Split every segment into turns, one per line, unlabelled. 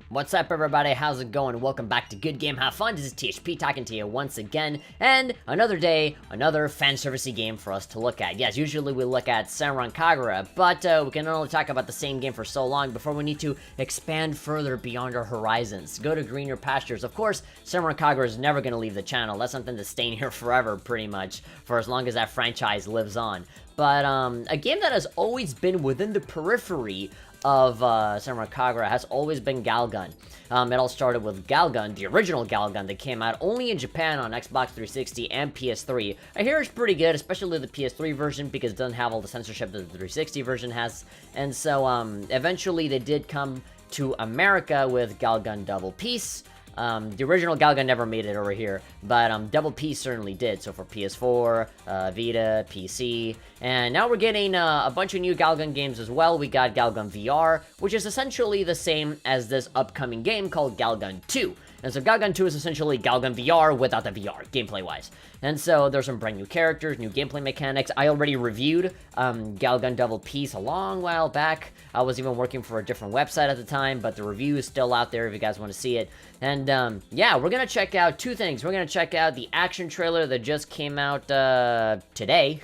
What's up, everybody? How's it going? Welcome back to Good Game Have Fun. This is THP talking to you once again, and another day, another fan-servicey game for us to look at. Yes, usually we look at Senran Kagura, but we can only talk about the same game for so long before we need to expand further beyond our horizons. Go to greener pastures. Of course, Senran Kagura is never going to leave the channel. That's something that's staying here forever, pretty much, for as long as that franchise lives on. But a game that has always been within the periphery of Samurai Kagura has always been Galgun. It all started with Galgun, the original Galgun that came out only in Japan on Xbox 360 and PS3. I hear it's pretty good, especially the PS3 version, because it doesn't have all the censorship that the 360 version has. And so, eventually they did come to America with Galgun Double Peace. The original Galgun never made it over here, but Double Peace certainly did. So for PS4, Vita, PC, and now we're getting a bunch of new Galgun games as well. We got Galgun VR, which is essentially the same as this upcoming game called Galgun 2. And so Galgun 2 is essentially Galgun VR without the VR, gameplay-wise. And so there's some brand new characters, new gameplay mechanics. I already reviewed Galgun Double Peace a long while back. I was even working for a different website at the time, but the review is still out there if you guys want to see it. And yeah, we're going to check out two things. We're going to check out the action trailer that just came out today.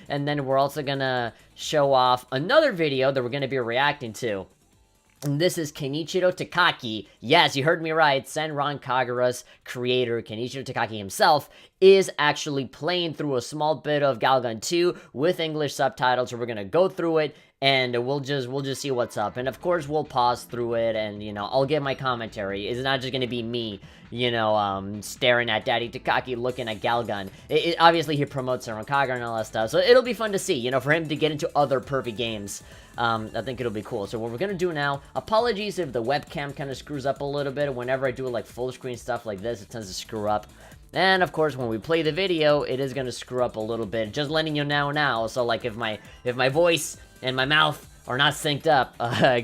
And then we're also going to show off another video that we're going to be reacting to. And this is Kenichiro Takaki. Yes, you heard me right. Senran Kagura's creator, Kenichiro Takaki himself, is actually playing through a small bit of Galgun 2 with English subtitles. So we're gonna go through it, and we'll just see what's up. And of course, we'll pause through it, and you know, I'll give my commentary. It's not just gonna be me, you know, staring at Daddy Takaki looking at Galgun. Obviously, he promotes Senran Kagura and all that stuff, so it'll be fun to see. You know, for him to get into other perfect games. I think it'll be cool. So what we're gonna do now, apologies if the webcam kind of screws up a little bit. Whenever I do like full screen stuff like this, it tends to screw up. And of course, when we play the video, it is gonna screw up a little bit. Just letting you know now. So like if my voice and my mouth are not synced up,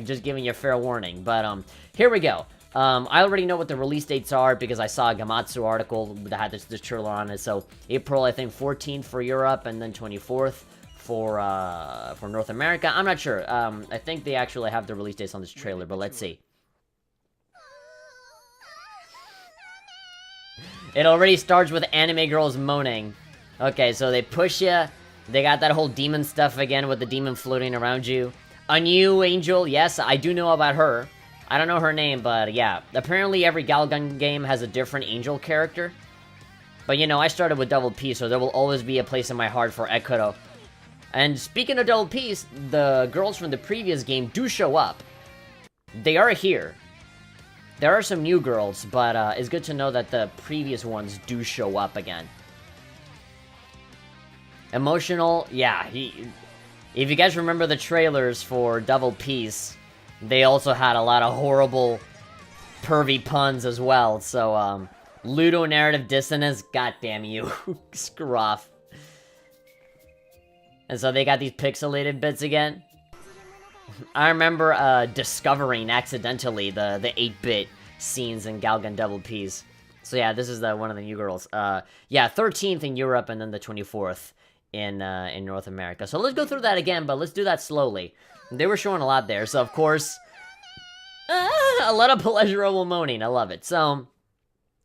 just giving you a fair warning. But here we go. I already know what the release dates are because I saw a Gamatsu article that had this trailer on it. So April, I think 14th for Europe, and then 24th. For North America. I'm not sure. I think they actually have the release dates on this trailer, but let's see. It already starts with anime girls moaning. Okay, so they push you. They got that whole demon stuff again with the demon floating around you. A new angel. Yes, I do know about her. I don't know her name, but yeah. Apparently every Galgun game has a different angel character. But you know, I started with Double P, so there will always be a place in my heart for Ekuro. And speaking of Double Peace, the girls from the previous game do show up. They are here. There are some new girls, but it's good to know that the previous ones do show up again. Emotional, yeah. If you guys remember the trailers for Double Peace, they also had a lot of horrible, pervy puns as well. So, ludonarrative dissonance, goddamn you. Screw off. And so they got these pixelated bits again. I remember discovering accidentally the 8-bit scenes in Galgun Double Peace. So yeah, this is one of the new girls. Yeah, 13th in Europe and then the 24th in North America. So let's go through that again, but let's do that slowly. They were showing a lot there, so of course, a lot of pleasurable moaning. I love it. So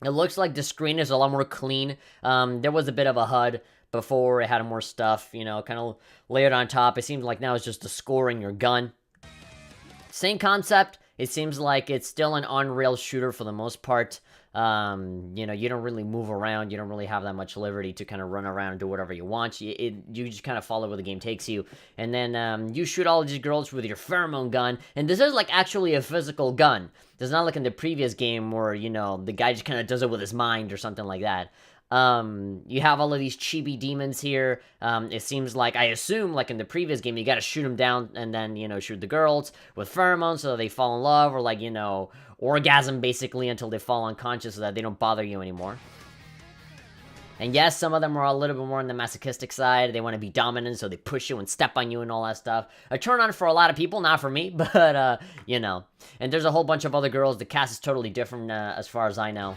it looks like the screen is a lot more clean. There was a bit of a HUD before. It had more stuff, you know, kind of layered on top. It seems like now it's just the score in your gun. Same concept. It seems like it's still an on-rail shooter for the most part. You know, you don't really move around. You don't really have that much liberty to kind of run around and do whatever you want. You just kind of follow where the game takes you. And then you shoot all these girls with your pheromone gun. And this is like actually a physical gun. It's not like in the previous game where, you know, the guy just kind of does it with his mind or something like that. You have all of these chibi demons here. It seems like, I assume, like in the previous game, you gotta shoot them down and then, you know, shoot the girls with pheromones so they fall in love, or like, you know, orgasm basically until they fall unconscious so that they don't bother you anymore. And yes, some of them are a little bit more on the masochistic side. They want to be dominant, so they push you and step on you and all that stuff. A turn on for a lot of people, not for me, but, you know. And there's a whole bunch of other girls. The cast is totally different, as far as I know.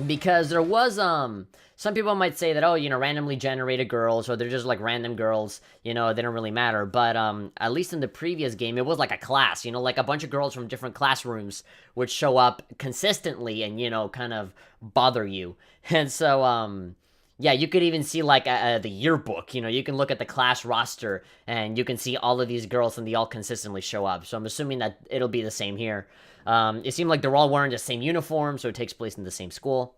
because there was, some people might say that, oh, you know, randomly generated girls, or they're just like random girls, you know, they don't really matter. But at least in the previous game, it was like a class, you know, like a bunch of girls from different classrooms would show up consistently and, you know, kind of bother you. And so, yeah, you could even see like the yearbook, you know, you can look at the class roster and you can see all of these girls and they all consistently show up. So I'm assuming that it'll be the same here. It seemed like they're all wearing the same uniform, so it takes place in the same school.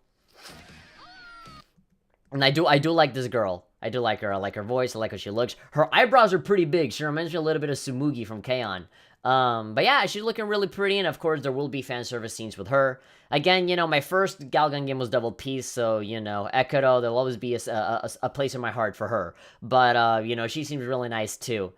And I do like this girl. I do like her. I like her voice. I like how she looks. Her eyebrows are pretty big. She reminds me a little bit of Tsumugi from K-On! But yeah, she's looking really pretty, and of course there will be fan service scenes with her. Again, you know, my first Galgun game was Double Peace, so, you know, Ekuro, there'll always be a place in my heart for her. But, you know, she seems really nice, too.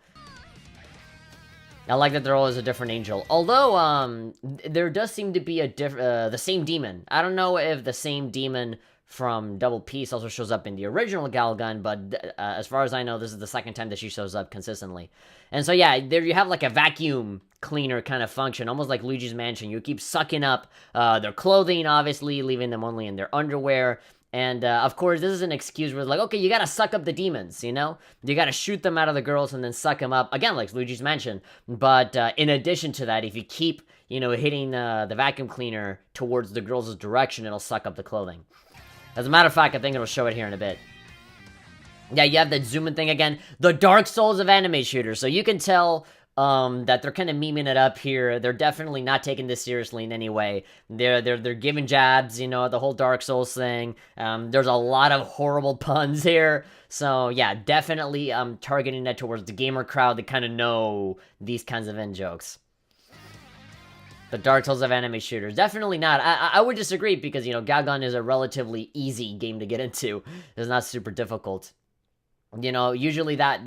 I like that there always a different angel. Although, there does seem to be the same demon. I don't know if the same demon from Double Peace also shows up in the original Galgun, but as far as I know, this is the second time that she shows up consistently. And so yeah, there you have like a vacuum cleaner kind of function, almost like Luigi's Mansion. You keep sucking up their clothing, obviously, leaving them only in their underwear. And, of course, this is an excuse where it's like, okay, you gotta suck up the demons, you know? You gotta shoot them out of the girls and then suck them up, again, like Luigi's Mansion. But, in addition to that, if you keep, you know, hitting the vacuum cleaner towards the girls' direction, it'll suck up the clothing. As a matter of fact, I think it'll show it here in a bit. Yeah, you have that zoom-in thing again. The Dark Souls of anime shooters. So you can tell that they're kind of memeing it up here. They're definitely not taking this seriously in any way. They're giving jabs, you know, the whole Dark Souls thing. There's a lot of horrible puns here. So yeah, definitely targeting that towards the gamer crowd that kind of know these kinds of in-jokes. The Dark Souls of anime shooters. Definitely not. I would disagree because, you know, Galgun is a relatively easy game to get into. It's not super difficult. You know, usually that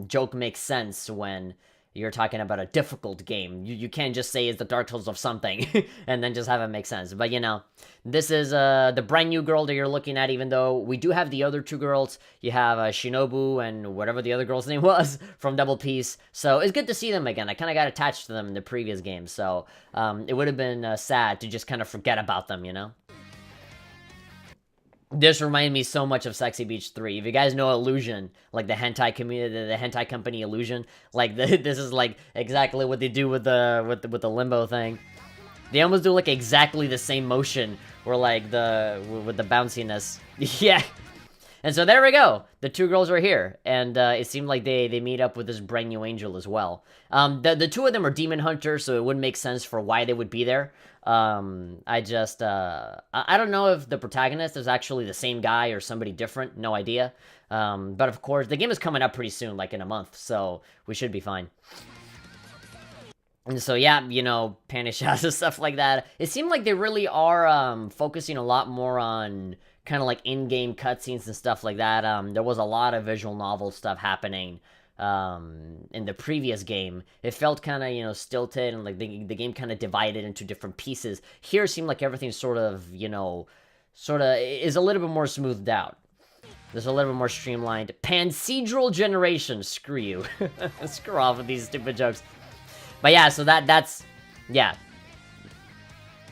joke makes sense when you're talking about a difficult game. You can't just say it's the Dark Souls of something and then just have it make sense. But, you know, this is the brand new girl that you're looking at, even though we do have the other two girls. You have Shinobu and whatever the other girl's name was from Double Peace. So it's good to see them again. I kind of got attached to them in the previous game. So it would have been sad to just kind of forget about them, you know? This reminded me so much of Sexy Beach 3. If you guys know Illusion, like the hentai community, the hentai company Illusion, like this is like exactly what they do with the limbo thing. They almost do like exactly the same motion, where like with the bounciness. Yeah. And so there we go. The two girls are here, and it seemed like they meet up with this brand new angel as well. The two of them are demon hunters, so it wouldn't make sense for why they would be there. I don't know if the protagonist is actually the same guy or somebody different. No idea. But of course, the game is coming up pretty soon, like in a month, so we should be fine. And so, yeah, you know, panty shots and stuff like that. It seemed like they really are focusing a lot more on kind of like in-game cutscenes and stuff like that. There was a lot of visual novel stuff happening in the previous game. It felt kind of, you know, stilted, and like the game kind of divided into different pieces. Here it seemed like everything sort of, you know, is a little bit more smoothed out. There's a little bit more streamlined. Pancedral generation, screw you. Screw off with these stupid jokes. But yeah, so that's, yeah.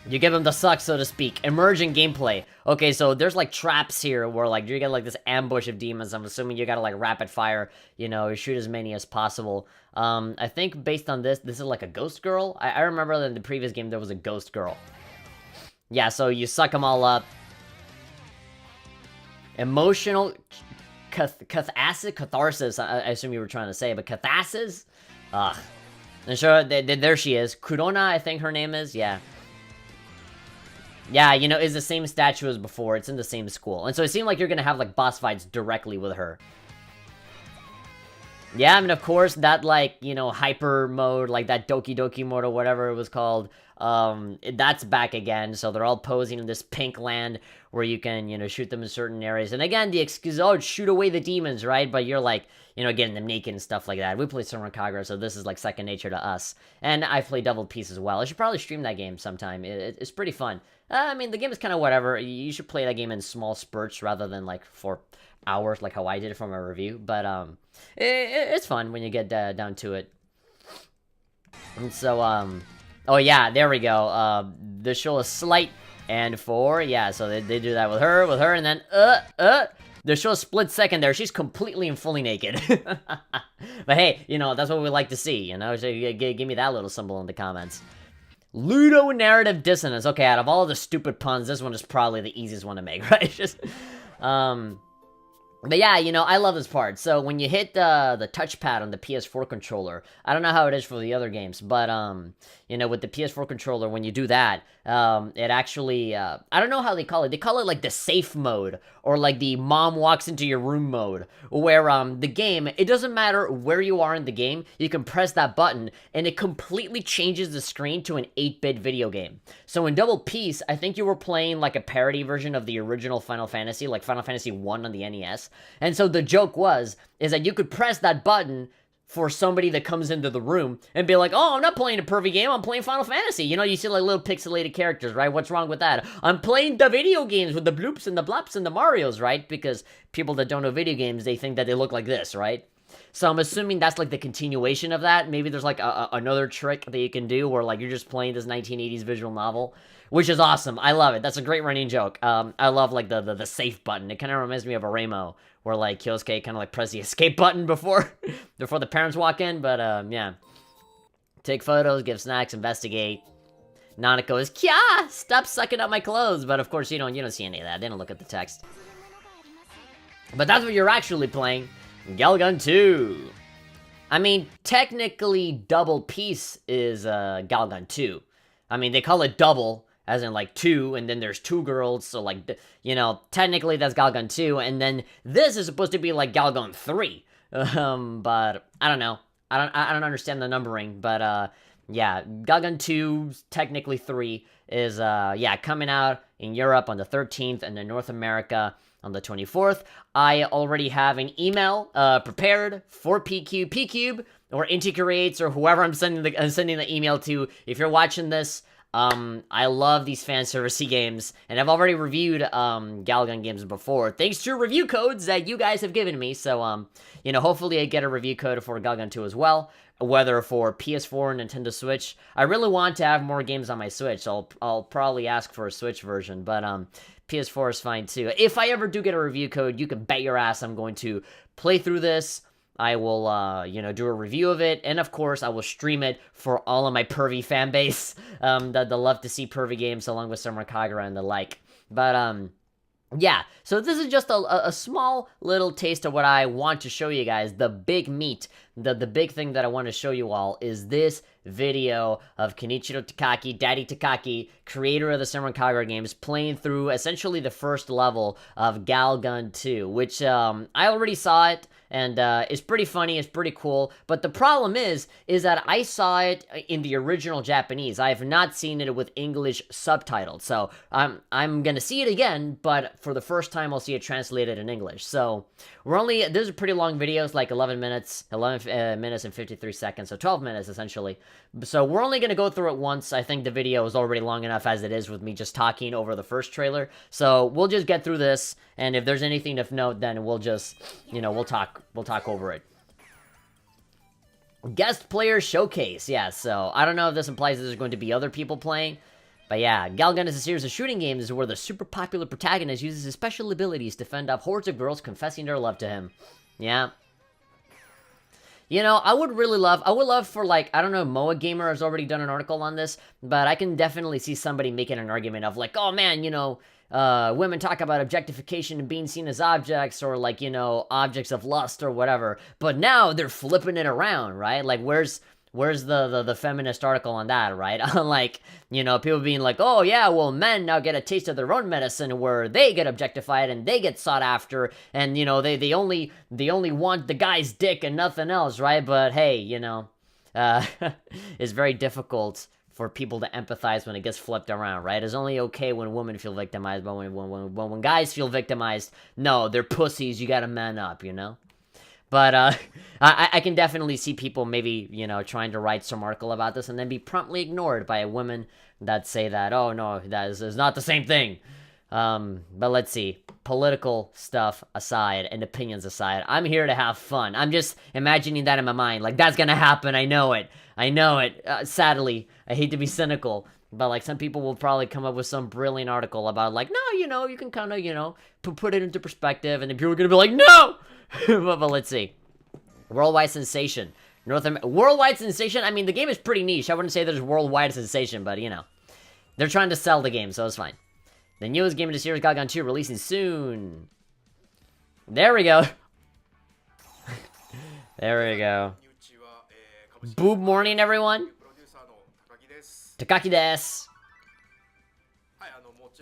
You give them the suck, so to speak. Emerging gameplay. Okay, so there's like traps here where like you get like this ambush of demons. I'm assuming you gotta like rapid fire, you know, shoot as many as possible. I think based on this is like a ghost girl. I remember that in the previous game there was a ghost girl. Yeah, so you suck them all up. Emotional catharsis, I assume you were trying to say, but catharsis? Ugh. And sure, there she is. Kurona, I think her name is, yeah. Yeah, you know, it's the same statue as before. It's in the same school. And so it seemed like you're gonna have, like, boss fights directly with her. Yeah, I mean, of course, that, like, you know, hyper mode, like that Doki Doki mode or whatever it was called, that's back again. So they're all posing in this pink land where you can, you know, shoot them in certain areas. And again, the excuse, oh, shoot away the demons, right? But you're, like, you know, getting them naked and stuff like that. We play Summer Kagura, so this is, like, second nature to us. And I play Double Peace as well. I should probably stream that game sometime. It's pretty fun. I mean, the game is kind of whatever. You should play that game in small spurts rather than, like, for hours, like how I did it for my review. But, it's fun when you get down to it. And so, oh yeah, there we go. This show a slight and 4. Yeah, so they do that with her, and then, there's just a split second there. She's completely and fully naked. But hey, you know, that's what we like to see, you know? So give me that little symbol in the comments. Ludonarrative dissonance. Okay, out of all the stupid puns, this one is probably the easiest one to make, right? Just, but yeah, you know, I love this part. So when you hit the touchpad on the PS4 controller, I don't know how it is for the other games, but you know, with the PS4 controller, when you do that, it actually, I don't know how they call it. They call it like the safe mode, or like the mom walks into your room mode, where the game, it doesn't matter where you are in the game, you can press that button, and it completely changes the screen to an 8-bit video game. So in Double Peace, I think you were playing like a parody version of the original Final Fantasy, like Final Fantasy 1 on the NES. And so the joke is that you could press that button for somebody that comes into the room and be like, oh, I'm not playing a pervy game, I'm playing Final Fantasy. You know, you see like little pixelated characters, right? What's wrong with that? I'm playing the video games with the bloops and the blops and the Marios, right? Because people that don't know video games, they think that they look like this, right? So I'm assuming that's like the continuation of that. Maybe there's like another trick that you can do where like you're just playing this 1980s visual novel, which is awesome. I love it. That's a great running joke. I love like the safe button. It kind of reminds me of a Remo, where like Kyosuke kind of like press the escape button before the parents walk in. But yeah, take photos, give snacks, investigate. Nanako is Kya, stop sucking up my clothes. But of course you don't see any of that. They don't look at the text. But that's what you're actually playing. Galgun 2. I mean, technically Double Peace is Galgun 2. I mean, they call it double, as in like 2, and then there's 2 girls, so like, you know, technically that's Galgun 2, and then this is supposed to be like Galgun 3. But I don't know. I don't understand the numbering, but yeah, Galgun 2, technically 3, is yeah, coming out in Europe on the 13th, and in North America on the 24th. I already have an email prepared for P-Cube, or Inti Creates, or whoever I'm sending the email to. If you're watching this, I love these fan servicey games, and I've already reviewed Galgun games before, thanks to review codes that you guys have given me. So, you know, hopefully I get a review code for Galgun 2 as well, whether for PS4 or Nintendo Switch. I really want to have more games on my Switch, so I'll probably ask for a Switch version, but PS4 is fine too. If I ever do get a review code, you can bet your ass I'm going to play through this. I will, you know, do a review of it, and of course, I will stream it for all of my pervy fan base that love to see pervy games, along with Samurai Kagura and the like. But, yeah, so this is just a small little taste of what I want to show you guys. The big meat, the big thing that I want to show you all is this video of Kenichiro Takaki, Daddy Takaki, creator of the Samurai Kagura games, playing through essentially the first level of Galgun 2, which I already saw it, and it's pretty funny, it's pretty cool, but the problem is that I saw it in the original Japanese. I have not seen it with English subtitles, so I'm gonna see it again, but for the first time I'll see it translated in English. So this is a pretty long video, it's like 11 minutes and 53 seconds, so 12 minutes essentially. So we're only gonna go through it once. I think the video is already long enough as it is with me just talking over the first trailer. So we'll just get through this, and if there's anything of note, then we'll just, you know, we'll talk over it. Guest player showcase. Yeah, so I don't know if this implies that there's going to be other people playing, but yeah, Galgun is a series of shooting games where the super popular protagonist uses his special abilities to fend off hordes of girls confessing their love to him. Yeah. You know, I would love for, like, I don't know, Moa Gamer has already done an article on this, but I can definitely see somebody making an argument of, like, oh man, you know, women talk about objectification and being seen as objects, or, like, you know, objects of lust or whatever, but now they're flipping it around, right? Like, where's the feminist article on that, right? Like, you know, people being like, oh yeah, well, men now get a taste of their own medicine where they get objectified and they get sought after, and, you know, they only want the guy's dick and nothing else, right? But hey, you know, it's very difficult for people to empathize when it gets flipped around, right? It's only okay when women feel victimized, but when guys feel victimized, no, they're pussies, you gotta man up, you know? But I can definitely see people maybe, you know, trying to write some article about this and then be promptly ignored by women that say that, oh no, that is not the same thing. But let's see, political stuff aside and opinions aside, I'm here to have fun. I'm just imagining that in my mind, like, that's gonna happen, I know it. I know it. Sadly, I hate to be cynical, but like some people will probably come up with some brilliant article about like, no, you can kind of, put it into perspective, and then people are gonna be like, no. but let's see. Worldwide sensation. Worldwide sensation. I mean, the game is pretty niche. I wouldn't say there's worldwide sensation, but they're trying to sell the game, so it's fine. The newest game in the series, Galgun 2, releasing soon. There we go. There we go. Boob morning, everyone. Takaki desu.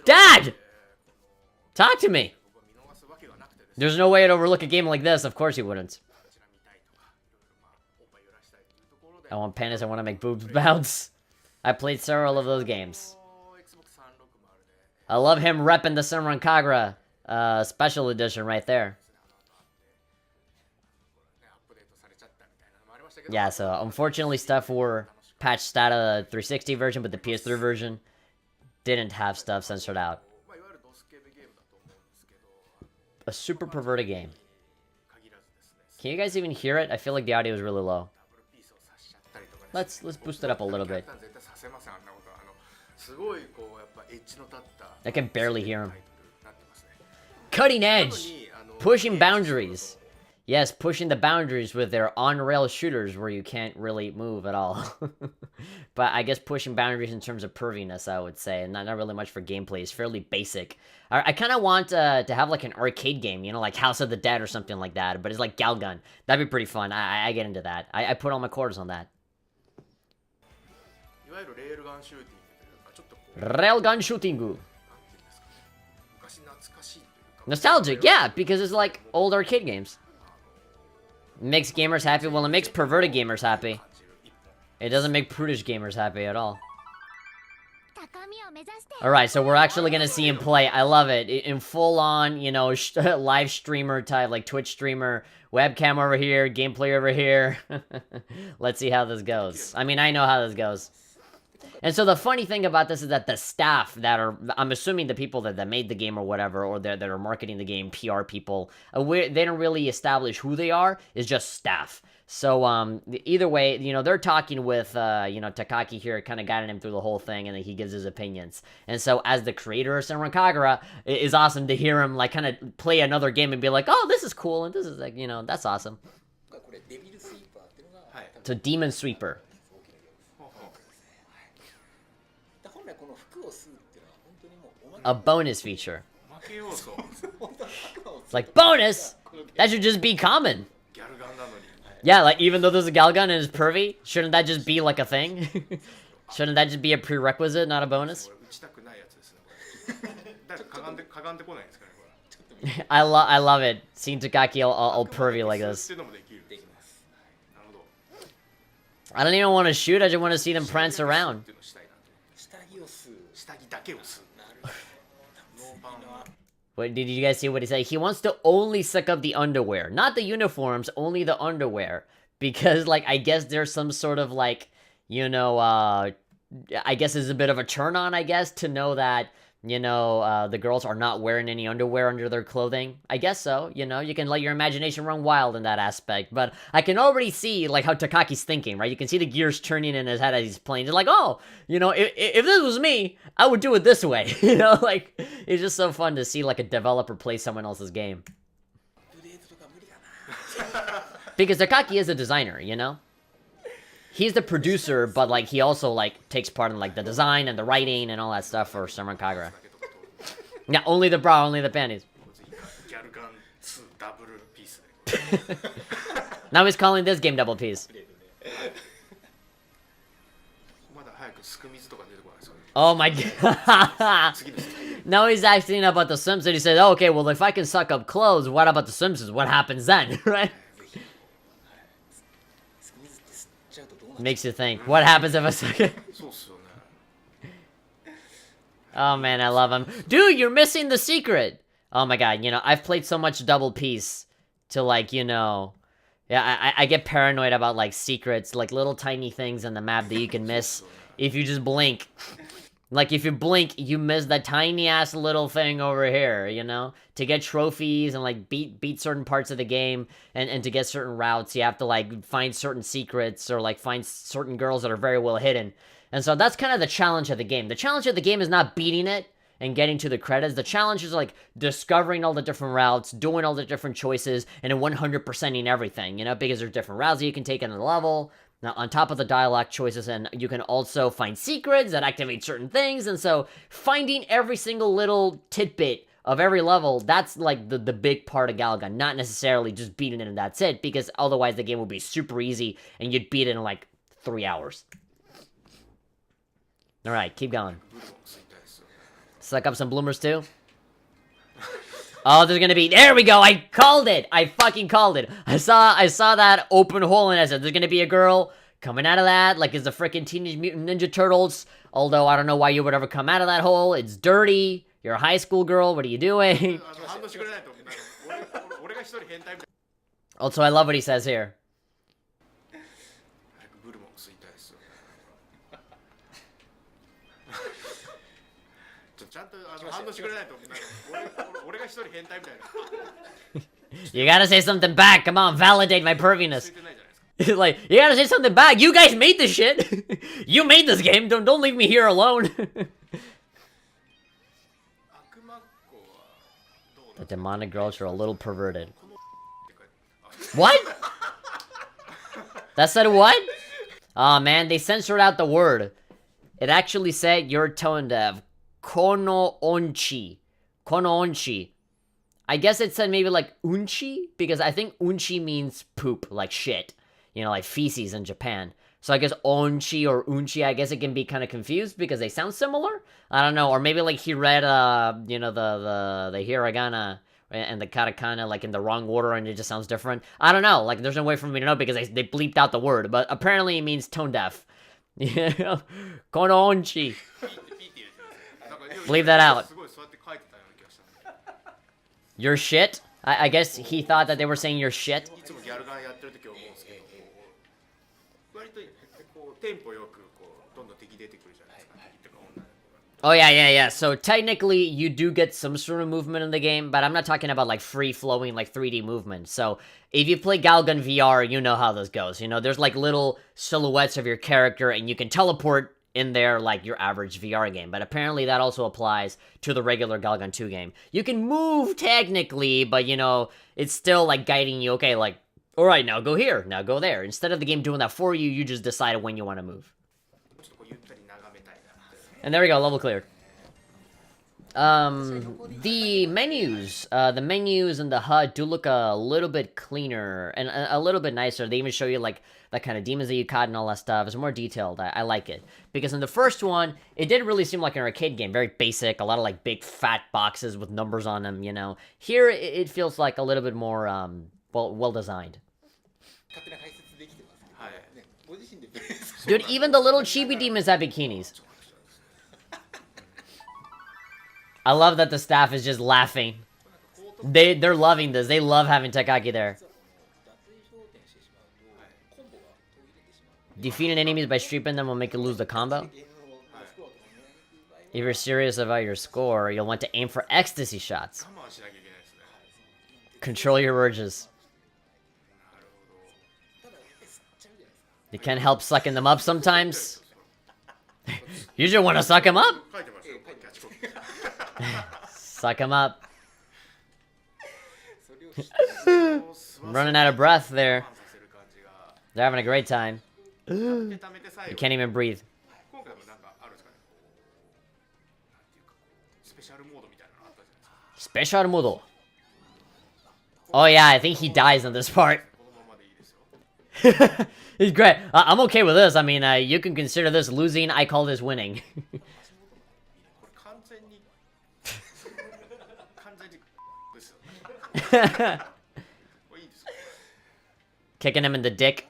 Dad! Talk to me. There's no way I'd overlook a game like this. Of course he wouldn't. I want penis, I want to make boobs bounce. I played several of those games. I love him repping the Senran Kagura special edition right there. Yeah, so unfortunately stuff for patched out of the 360 version, but the PS3 version didn't have stuff censored out. A super perverted game. Can you guys even hear it? I feel like the audio is really low. Let's boost it up a little bit. I can barely hear him. Cutting edge! Pushing boundaries. Yes, pushing the boundaries with their on-rail shooters where you can't really move at all. But I guess pushing boundaries in terms of perviness, I would say. And not really much for gameplay. It's fairly basic. I kind of want to have like an arcade game, like House of the Dead or something like that. But it's like Galgun. That'd be pretty fun. I get into that. I put all my quarters on that. Railgun shooting. Nostalgic, yeah, because it's like old arcade games. Makes gamers happy. Well, it makes perverted gamers happy. It doesn't make prudish gamers happy at all. Alright, so we're actually gonna see him play. I love it. In full-on, live streamer type, like Twitch streamer. Webcam over here, gameplay over here. Let's see how this goes. I mean, I know how this goes. And so the funny thing about this is that the staff that are, I'm assuming the people that made the game or whatever, or that are marketing the game, PR people, they don't really establish who they are. It's just staff. So either way, they're talking with, Takaki here, kind of guiding him through the whole thing, and then he gives his opinions. And so as the creator of Senran Kagura, it is awesome to hear him, like, kind of play another game and be like, oh, this is cool, and this is, like, that's awesome. So Demon Sweeper. A bonus feature. It's like, bonus? That should just be common. Yeah, like, even though there's a Galgun and it's pervy, shouldn't that just be, like, a thing? Shouldn't that just be a prerequisite, not a bonus? I love it. Seeing Takaki all pervy like this. I don't even want to shoot, I just want to see them prance around. What, did you guys see what he said? He wants to only suck up the underwear. Not the uniforms, only the underwear. Because, like, I guess there's some sort of, like, I guess it's a bit of a turn-on, I guess, to know that, the girls are not wearing any underwear under their clothing. I guess so, you can let your imagination run wild in that aspect. But I can already see, like, how Takaki's thinking, right? You can see the gears turning in his head as he's playing. He's like, oh, if this was me, I would do it this way. Like, it's just so fun to see, like, a developer play someone else's game. Because Takaki is a designer, He's the producer, but, like, he also, like, takes part in, like, the design and the writing and all that stuff for Senran Kagura. Yeah, only the bra, only the panties. Now he's calling this game double piece. Oh my god. Now he's asking about the Simpsons. He said, oh, okay, well, if I can suck up clothes, what about the Simpsons? What happens then, right? Makes you think, what happens if I suck it? Oh man, I love him. Dude, you're missing the secret! Oh my god, I've played so much double piece to, like, yeah, I get paranoid about, like, secrets, like, little tiny things on the map that you can miss if you just blink. Like, if you blink, you miss that tiny-ass little thing over here, you know? To get trophies and, like, beat certain parts of the game and to get certain routes, you have to, like, find certain secrets or, like, find certain girls that are very well hidden. And so that's kind of the challenge of the game. The challenge of the game is not beating it and getting to the credits. The challenge is, like, discovering all the different routes, doing all the different choices, and then 100%ing everything, you know? Because there's different routes that you can take in the level. Now, on top of the dialogue choices, and you can also find secrets that activate certain things, and so finding every single little tidbit of every level, that's like the big part of Galgun, not necessarily just beating it and that's it, because otherwise the game would be super easy, and you'd beat it in like 3 hours. Alright, keep going. Suck up some bloomers too? Oh, there's gonna be... There we go! I called it! I fucking called it! I saw that open hole and I said, there's gonna be a girl coming out of that, like it's the freaking Teenage Mutant Ninja Turtles. Although, I don't know why you would ever come out of that hole. It's dirty. You're a high school girl. What are you doing? Also, I love what he says here. You gotta say something back. Come on, validate my perviness. Like, you gotta say something back. You guys made this shit. You made this game. Don't leave me here alone. The demonic girls are a little perverted. What? That said what? Aw, man, they censored out the word. It actually said you're tone deaf. Kono onchi. Kono onchi. I guess it said maybe like unchi, because I think unchi means poop, like shit. You know, like feces in Japan. So I guess onchi or unchi, I guess it can be kind of confused because they sound similar. I don't know, or maybe like he read, you know, the hiragana and the katakana like in the wrong order and it just sounds different. I don't know, like there's no way for me to know because they bleeped out the word, but apparently it means tone deaf. Yeah, kono onchi. Leave that out. Your shit? I guess he thought that they were saying your shit. Oh yeah. So technically you do get some sort of movement in the game, but I'm not talking about like free-flowing like 3D movement. So if you play Galgun VR, you know how this goes. You know, there's like little silhouettes of your character and you can teleport in there like your average VR game, but apparently that also applies to the regular Galgun 2 game. You can move technically, but you know, it's still like guiding you, okay, like, alright, now go here, now go there. Instead of the game doing that for you, you just decide when you want to move. And there we go, level cleared. The menus in the HUD do look a little bit cleaner and a little bit nicer. They even show you like the kind of demons that you caught and all that stuff. It's more detailed. I like it. Because in the first one, it did really seem like an arcade game. Very basic, a lot of like big fat boxes with numbers on them, you know. Here, it feels like a little bit more, well designed. Dude, even the little chibi demons have bikinis. I love that the staff is just laughing. They're loving this. They love having Takaki there. Defeating enemies by stripping them will make you lose the combo. If you're serious about your score, you'll want to aim for ecstasy shots. Control your urges. You can't help sucking them up sometimes. You just want to suck them up. Suck him up. I'm running out of breath there. They're having a great time. You can't even breathe. Special modo. Oh yeah, I think he dies in this part. He's great. I'm okay with this. I mean, you can consider this losing. I call this winning. Kicking him in the dick.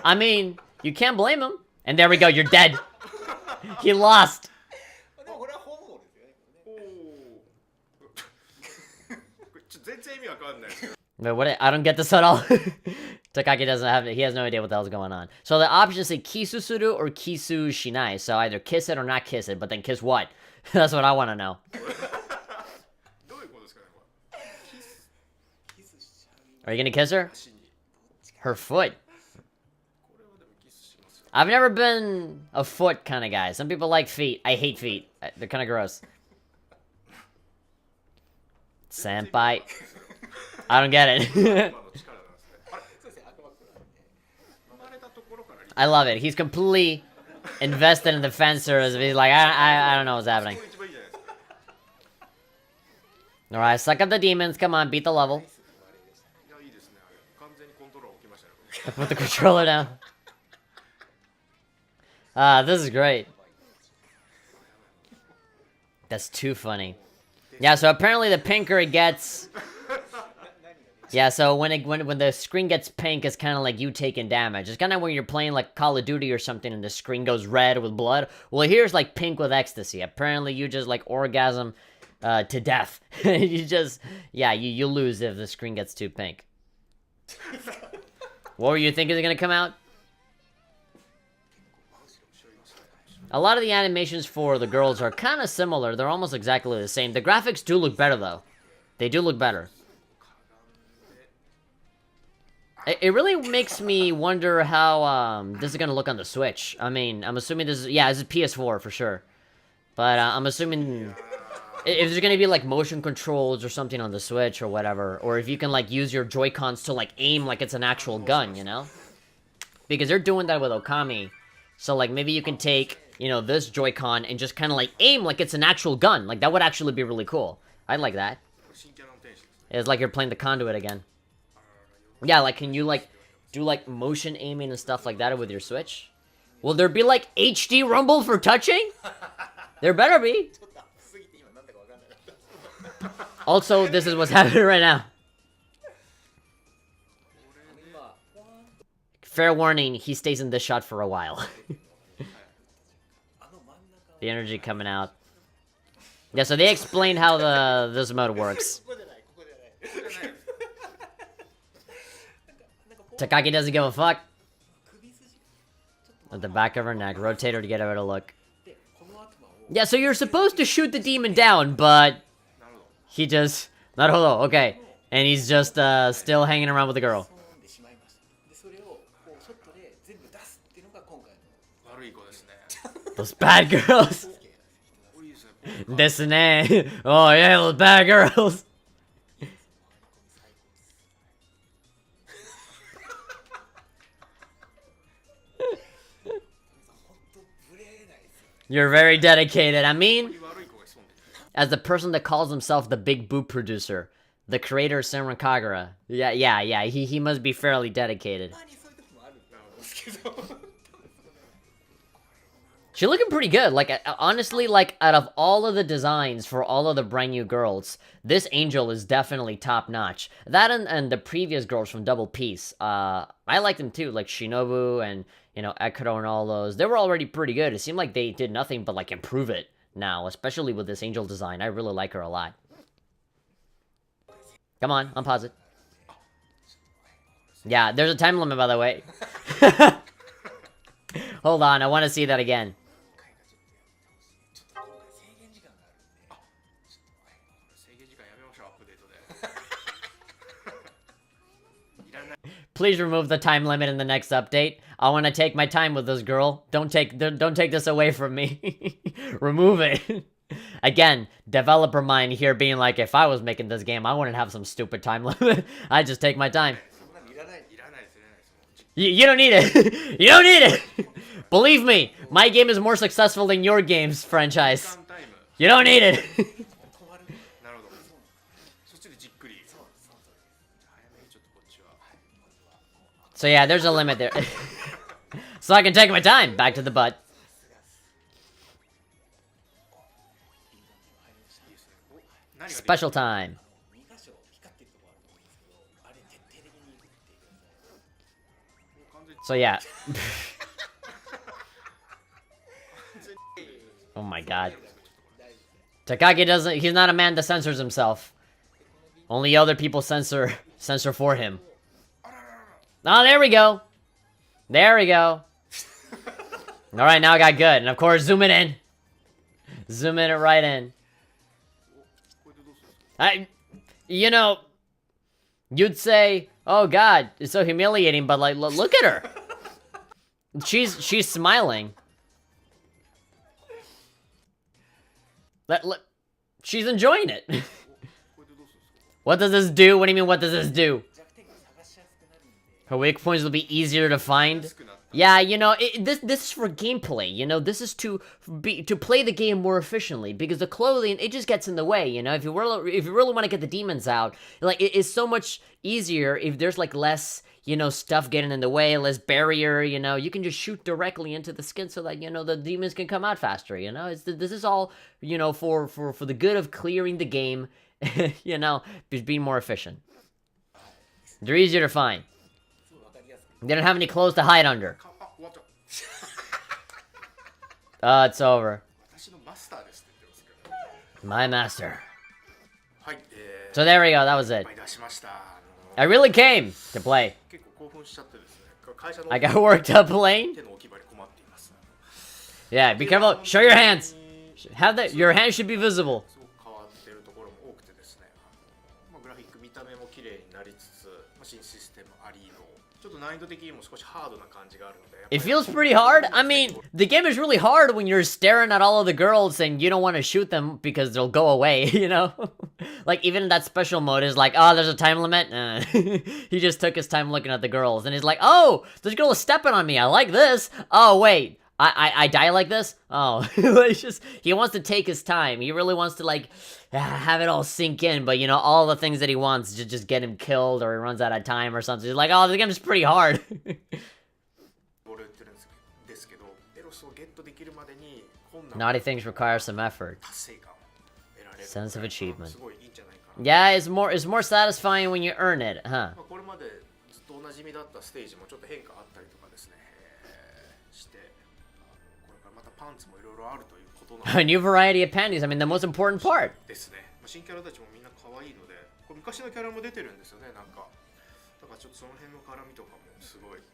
I mean, you can't blame him. And there we go, you're dead. He lost. Wait, what? I don't get this at all. Takaki doesn't have, he has no idea what the hell's going on. So the options say kisu suru or kisu shinai. So either kiss it or not kiss it, but then kiss what? That's what I want to know. Are you gonna kiss her? Her foot. I've never been a foot kind of guy. Some people like feet. I hate feet. They're kind of gross. Senpai. I don't get it. I love it. He's completely invested in the fencers. He's like, I don't know what's happening. Alright, suck up the demons. Come on, beat the level. Put the controller down. This is great. That's too funny. Yeah, so apparently the pinker it gets... Yeah, so when the screen gets pink, it's kind of like you taking damage. It's kind of when you're playing like Call of Duty or something and the screen goes red with blood. Well, here's like pink with ecstasy. Apparently you just like orgasm to death. You just... Yeah, you lose if the screen gets too pink. What were you thinking is gonna come out? A lot of the animations for the girls are kind of similar. They're almost exactly the same. The graphics do look better, though. They do look better. It really makes me wonder how this is gonna look on the Switch. I mean, I'm assuming this is... Yeah, this is PS4 for sure. But I'm assuming... If there's gonna be, like, motion controls or something on the Switch or whatever. Or if you can, like, use your Joy-Cons to, like, aim like it's an actual gun, you know? Because they're doing that with Okami. So, like, maybe you can take, you know, this Joy-Con and just kind of, like, aim like it's an actual gun. Like, that would actually be really cool. I'd like that. It's like you're playing the Conduit again. Yeah, like, can you, like, do, like, motion aiming and stuff like that with your Switch? Will there be, like, HD rumble for touching? There better be. Also, this is what's happening right now. Fair warning, he stays in this shot for a while. The energy coming out. Yeah, so they explained how this mode works. Takaki doesn't give a fuck. At the back of her neck, rotate her to get a better look. Yeah, so you're supposed to shoot the demon down, but... He just... Naruhodo, okay. And he's just still hanging around with the girl. Those bad girls. Desune. Oh yeah, those bad girls. You're very dedicated. I mean, as the person that calls himself the Big Boop producer, the creator of Senran Kagura, yeah, he must be fairly dedicated. She's looking pretty good. Like, honestly, like, out of all of the designs for all of the brand new girls, this Angel is definitely top-notch. That and the previous girls from Double Peace, I like them too, like Shinobu and, you know, Ekuro and all those. They were already pretty good. It seemed like they did nothing but, like, improve it now, especially with this Angel design. I really like her a lot. Come on, unpause it. Yeah, there's a time limit, by the way. Hold on, I want to see that again. Please remove the time limit in the next update. I want to take my time with this girl. Don't take this away from me. Remove it. Again, developer mind here being like, if I was making this game, I wouldn't have some stupid time limit. I just take my time. You don't need it. You don't need it. Believe me, my game is more successful than your game's franchise. You don't need it. So yeah, there's a limit there. So I can take my time. Back to the butt. Special time. So yeah. Oh my god. Takaki doesn't, he's not a man that censors himself. Only other people censor for him. Oh, there we go. There we go. Alright, now I got good. And of course, zoom it in. Zoom it right in. You know, you'd say, oh god, it's so humiliating, but like, look at her. She's smiling. Look, she's enjoying it. What does this do? What do you mean, what does this do? Her weak points will be easier to find. Yeah, you know, this is for gameplay, you know, this is to play the game more efficiently, because the clothing, it just gets in the way, you know, if you really want to get the demons out, like, it is so much easier if there's, like, less, you know, stuff getting in the way, less barrier, you know, you can just shoot directly into the skin so that, you know, the demons can come out faster, you know, this is all, you know, for the good of clearing the game, you know, just being more efficient. They're easier to find. They don't have any clothes to hide under. It's over. My master. So there we go, that was it. I really came to play. I got worked up playing. Yeah, be careful. Show your hands. Your hands should be visible. It feels pretty hard. I mean, the game is really hard when you're staring at all of the girls and you don't want to shoot them because they'll go away, you know? Like, even that special mode is like, oh, there's a time limit? He just took his time looking at the girls, and he's like, oh, this girl is stepping on me, I like this. Oh, wait, I die like this? Oh, it's just, he wants to take his time. He really wants to, like, have it all sink in, but, you know, all the things that he wants to just get him killed, or he runs out of time or something. He's like, oh, this game is pretty hard. Naughty things require some effort. Sense of achievement. Yeah, it's more satisfying when you earn it, huh? A new variety of panties. I mean, the most important part.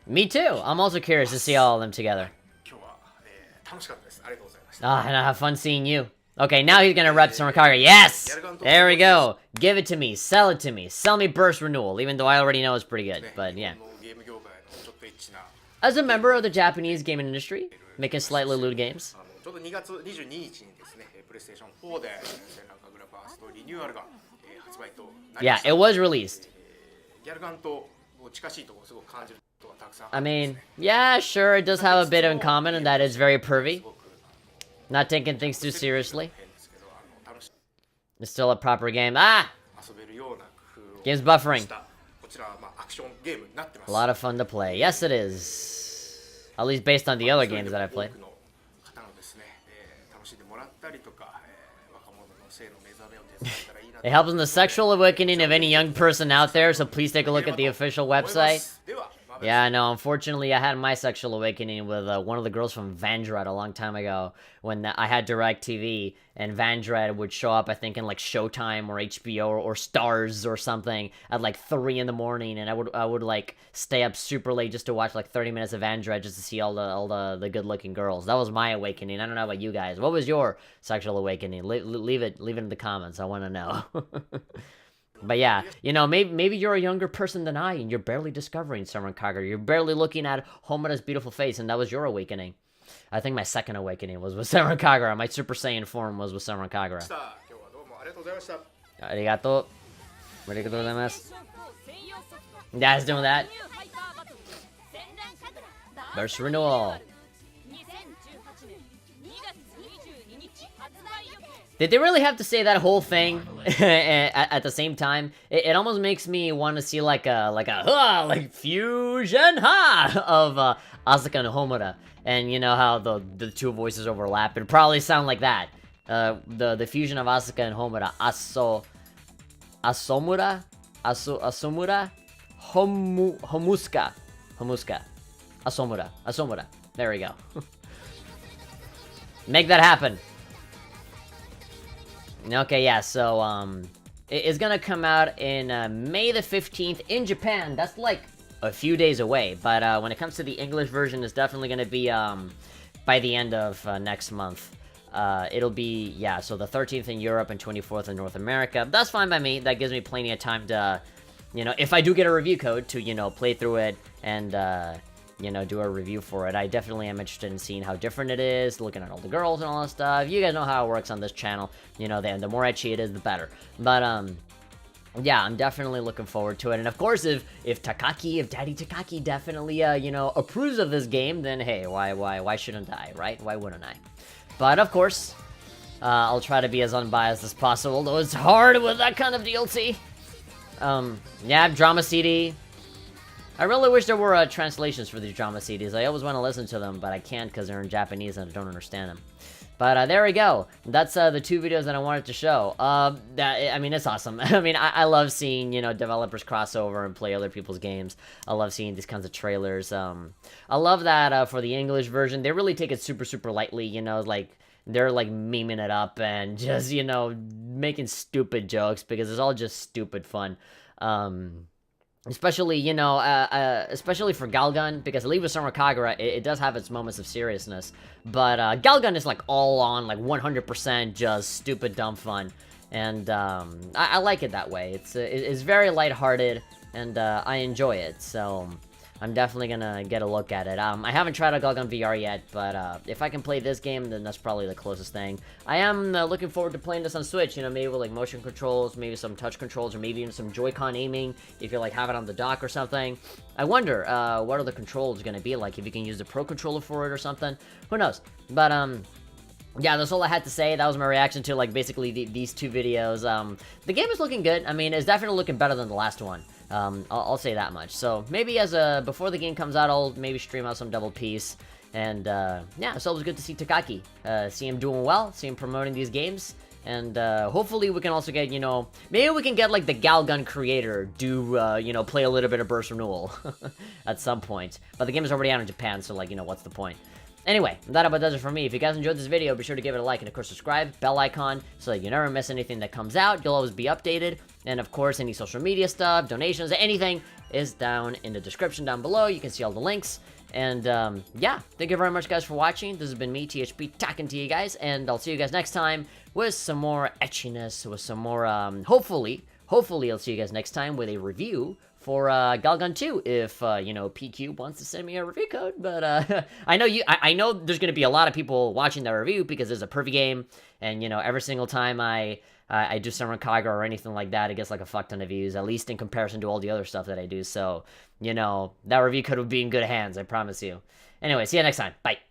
Me too. I'm also curious to see all of them together. Ah, and I have fun seeing you. Okay, now he's gonna rep Superchat. Yes! There we go. Give it to me. Sell it to me. Sell me Burst Renewal, even though I already know it's pretty good. But yeah. As a member of the Japanese gaming industry, making slightly lewd games. Yeah, it was released. I mean, yeah, sure, it does have a bit in common, and that it's very pervy. Not taking things too seriously. It's still a proper game. Ah! Game's buffering. A lot of fun to play. Yes, it is. At least based on the other games that I played. It helps in the sexual awakening of any young person out there, so please take a look at the official website. Yeah, no, unfortunately, I had my sexual awakening with one of the girls from Vandred a long time ago, when I had DirecTV, and Vandred would show up, I think, in, like, Showtime or HBO or Stars or something at, like, 3 in the morning, and I would, like, stay up super late just to watch, like, 30 minutes of Vandred just to see all the good-looking girls. That was my awakening. I don't know about you guys. What was your sexual awakening? Leave it in the comments. I want to know. But yeah, you know, maybe you're a younger person than I, and you're barely discovering Summer Kagura. You're barely looking at Homura's beautiful face, and that was your awakening. I think my second awakening was with Summer Kagura. My Super Saiyan form was with Summer Kagura. Arigato. Arigato gozaimasu. Yeah, it's doing that. Burst Renewal. Did they really have to say that whole thing at the same time? It almost makes me want to see like fusion of Asuka and Homura, and you know how the two voices overlap. It'd probably sound like that. The fusion of Asuka and Homura. Asomura, Homuska, Asomura. There we go. Make that happen. Okay, yeah, so, it's gonna come out in, May the 15th in Japan. That's, like, a few days away. But when it comes to the English version, it's definitely going to be by the end of next month. It'll be, yeah, so the 13th in Europe and 24th in North America. That's fine by me. That gives me plenty of time to, you know, if I do get a review code, to, you know, play through it and, you know, do a review for it. I definitely am interested in seeing how different it is, looking at all the girls and all that stuff. You guys know how it works on this channel. You know, the more ecchi it is, the better. But, yeah, I'm definitely looking forward to it. And of course, if Daddy Takaki definitely, you know, approves of this game, then hey, why shouldn't I, right? Why wouldn't I? But of course, I'll try to be as unbiased as possible, though it's hard with that kind of DLC. Yeah, drama CD. I really wish there were translations for these drama CDs. I always want to listen to them, but I can't because they're in Japanese and I don't understand them. But there we go. That's the 2 videos that I wanted to show. I mean, it's awesome. I mean, I love seeing, you know, developers cross over and play other people's games. I love seeing these kinds of trailers. I love that for the English version, they really take it super, super lightly, you know, like, they're, like, memeing it up and just, you know, making stupid jokes because it's all just stupid fun. Especially, you know, especially for Galgun, because Leave with Summer Kagura, it does have its moments of seriousness, but Galgun is, like, all on, like, 100% just stupid, dumb fun, and I like it that way. It's very lighthearted, and I enjoy it, so I'm definitely gonna get a look at it. I haven't tried out Galgun VR yet, but if I can play this game, then that's probably the closest thing. I am looking forward to playing this on Switch, you know, maybe with like motion controls, maybe some touch controls, or maybe even some Joy-Con aiming, if you like have it on the dock or something. I wonder, what are the controls gonna be like, if you can use the Pro Controller for it or something. Who knows? But, yeah, that's all I had to say. That was my reaction to, like, basically these 2 videos. The game is looking good. I mean, it's definitely looking better than the last one. I'll say that much. So, maybe before the game comes out, I'll maybe stream out some Double Peace. And, yeah, it's always good to see Takaki. See him doing well, see him promoting these games. And, hopefully we can also get, you know, maybe we can get, like, the Galgun creator you know, play a little bit of Burst Renewal at some point. But the game is already out in Japan, so, like, you know, what's the point? Anyway, that about does it for me. If you guys enjoyed this video, be sure to give it a like and, of course, subscribe, bell icon, so that you never miss anything that comes out. You'll always be updated. And, of course, any social media stuff, donations, anything is down in the description down below. You can see all the links. And, yeah, thank you very much, guys, for watching. This has been me, THP, talking to you guys. And I'll see you guys next time with some more etchiness, with some more, hopefully, I'll see you guys next time with a review for Galgun 2, if you know, PQ wants to send me a review code. But I know there's gonna be a lot of people watching that review because it's a pervy game, and you know, every single time I do Summer Kagura or anything like that, it gets like a fuck ton of views, at least in comparison to all the other stuff that I do. So, you know, that review code will be in good hands, I promise you. Anyway, see you next time. Bye.